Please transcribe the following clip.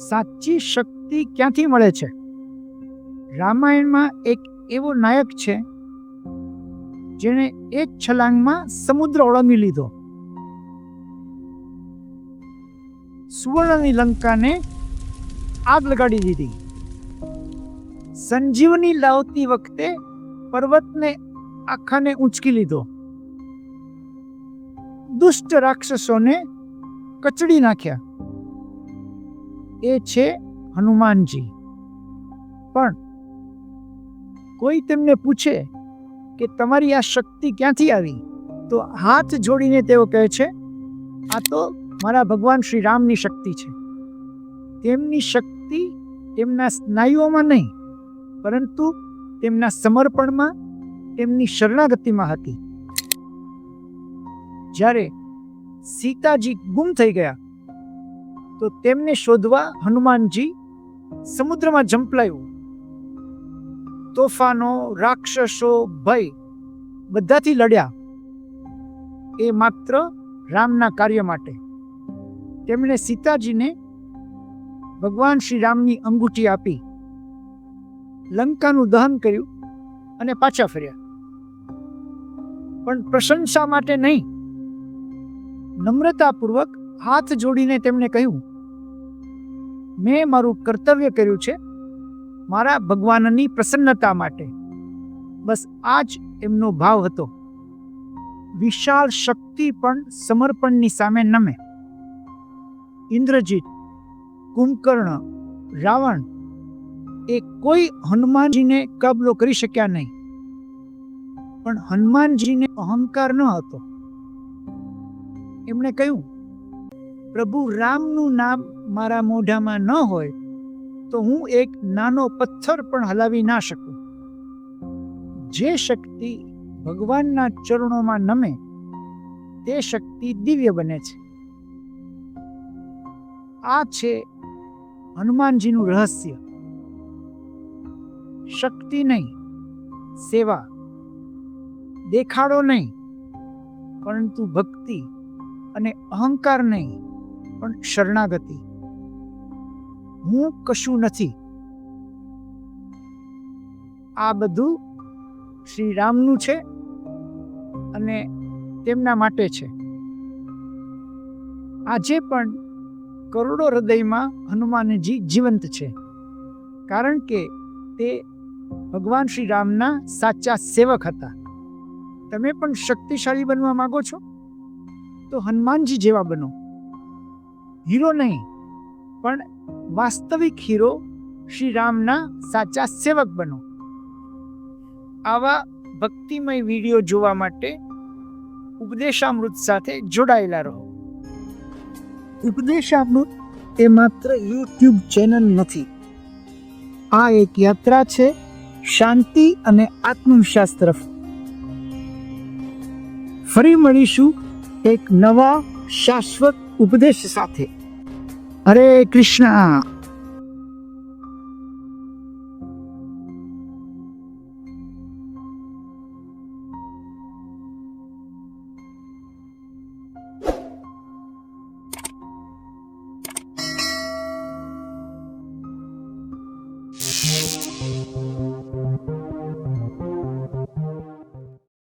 સાચી શક્તિ ક્યાંથી મળે છે? રામાયણમાં એક એવો નાયક છે જેણે એક છલાંગમાં સમુદ્ર ઓળંગી લીધો. સુવર્ણની લંકાને આગ લગાડી દીધી. સંજીવની લાવતી વખતે પર્વતને આખાને ઊંચકી લીધો. દુષ્ટ રાક્ષસોને કચડી નાખ્યા. એ છે હનુમાનજી. પણ કોઈ તેમને પૂછે કે તમારી આ શક્તિ ક્યાંથી આવી, તો હાથ જોડીને તેઓ કહે છે, આ તો મારા ભગવાન શ્રી રામની શક્તિ છે. તેમની શક્તિ તેમના સ્નાયુઓમાં નહીં, પરંતુ તેમના સમર્પણમાં, તેમની શરણાગતિમાં હતી. જ્યારે સીતાજી ગુમ થઈ ગયા તો તેમને શોધવા હનુમાનજી સમુદ્રમાં ઝંપલાયું. તોફાનો, રાક્ષસો, ભય બધાથી લડ્યા. એ માત્ર રામના કાર્ય માટે. તેમણે સીતાજીને ભગવાન શ્રી રામની અંગૂઠી આપી, લંકાનું દહન કર્યું અને પાછા ફર્યા. પણ પ્રશંસા માટે નહીં, નમ્રતાપૂર્વક હાથ જોડીને તેમણે કહ્યું, મેં મારું કર્તવ્ય કર્યું છે મારા ભગવાનની પ્રસન્નતા માટે. બસ આ જ એમનો ભાવ હતો. વિશાળ શક્તિ પણ સમર્પણની સામે નમે. ઇન્દ્રજીત, કુંભકર્ણ, રાવણ એ કોઈ હનુમાનજીને કબલો કરી શક્યા નહીં. પણ હનુમાનજીને અહંકાર ન હતો. એમણે કહ્યું, પ્રભુ રામનું નામ મારા મોઢામાં ન હોય તો હું એક નાનો પથ્થર પણ હલાવી ના શકું. જે શક્તિ ભગવાનના ચરણોમાં નમે તે શક્તિ દિવ્ય બને છે. આ છે હનુમાનજીનું રહસ્ય. શક્તિ નહીં, સેવા. દેખાડો નહીં, પરંતુ ભક્તિ. અને અહંકાર નહીં, પણ શરણાગતિ. હું કશું નથી. આ બધું શ્રી રામનું છે અને તેમના માટે છે. આજે પણ કરોડો હૃદયમાં હનુમાનજી જીવંત છે, કારણ કે તે ભગવાન શ્રી રામના સાચા સેવક હતા. તમે પણ શક્તિશાળી બનવા માંગો છો તો હનુમાનજી જેવા બનો. હીરો નહીં, પણ વાસ્તવિક હીરો શ્રી રામના સાચા સેવક બનો. આવા ભક્તિમય વિડીયો જોવા માટે ઉપદેશામૃત સાથે જોડાયેલા રહો. ઉપદેશામૃત એ માત્ર યુટ્યુબ ચેનલ નથી. આ એક યાત્રા છે શાંતિ અને આત્મવિશ્વાસ તરફ. ફરી મળીશું એક નવા શાશ્વત ઉપદેશ સાથે. હરે કૃષ્ણ.